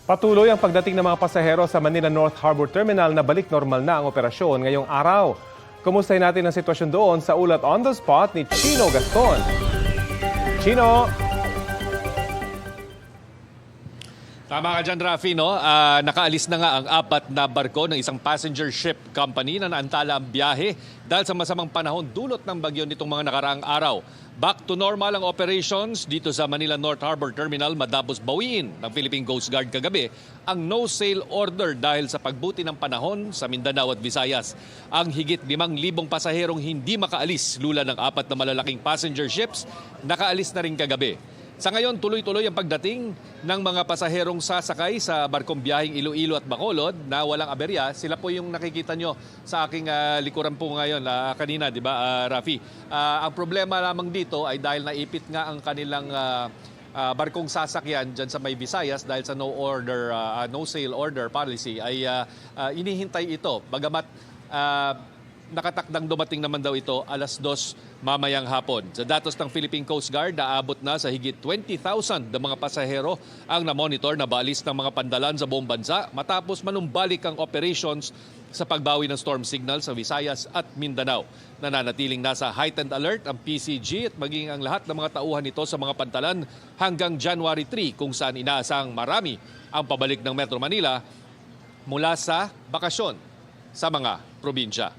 Patuloy ang pagdating ng mga pasahero sa Manila North Harbor Terminal na balik normal na ang operasyon ngayong araw. Kumustahin natin ang sitwasyon doon sa ulat on the spot ni Chino Gaston. Chino! Tama ka dyan, Rafi, no? Nakaalis na nga ang 4 na barko ng isang passenger ship company na naantala ang biyahe dahil sa masamang panahon dulot ng bagyo nitong mga nakaraang araw. Back to normal ang operations dito sa Manila North Harbor Terminal matapos bawiin ng Philippine Coast Guard kagabi ang no-sail order dahil sa pagbuti ng panahon sa Mindanao at Visayas. Ang higit 5,000 pasaherong hindi makaalis lula ng 4 na malalaking passenger ships nakaalis na rin kagabi. Sa ngayon, tuloy-tuloy ang pagdating ng mga pasaherong sasakay sa barkong biyaheng Iloilo at Bacolod na walang aberya. Sila po yung nakikita nyo sa aking likuran po ngayon kanina, di ba, Rafi? Ang problema lamang dito ay dahil naipit nga ang kanilang barkong sasakyan dyan sa may Visayas dahil sa no sale order policy ay inihintay ito. Bagamat nakatakdang dumating naman daw ito alas 2 mamayang hapon. Sa datos ng Philippine Coast Guard, naabot na sa higit 20,000 na mga pasahero ang na-monitor na baalis ng mga pandalan sa buong bansa matapos manumbalik ang operations sa pagbawi ng storm signal sa Visayas at Mindanao. Nananatiling nasa heightened alert ang PCG at maging ang lahat ng mga tauhan nito sa mga pantalan hanggang January 3 kung saan inaasang marami ang pabalik ng Metro Manila mula sa bakasyon sa mga probinsya.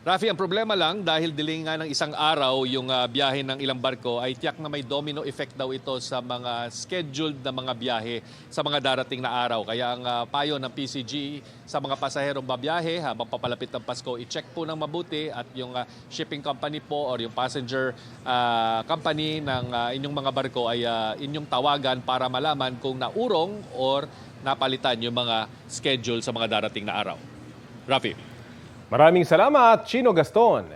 Rafi, ang problema lang dahil diling nga ng isang araw yung biyahe ng ilang barko ay tiyak na may domino effect daw ito sa mga scheduled na mga biyahe sa mga darating na araw. Kaya ang payo ng PCG sa mga pasaherong babiyahe habang papalapit ng Pasko, i-check po ng mabuti at yung shipping company po or yung passenger company ng inyong mga barko ay inyong tawagan para malaman kung naurong or napalitan yung mga schedule sa mga darating na araw. Rafi. Maraming salamat, Chino Gaston.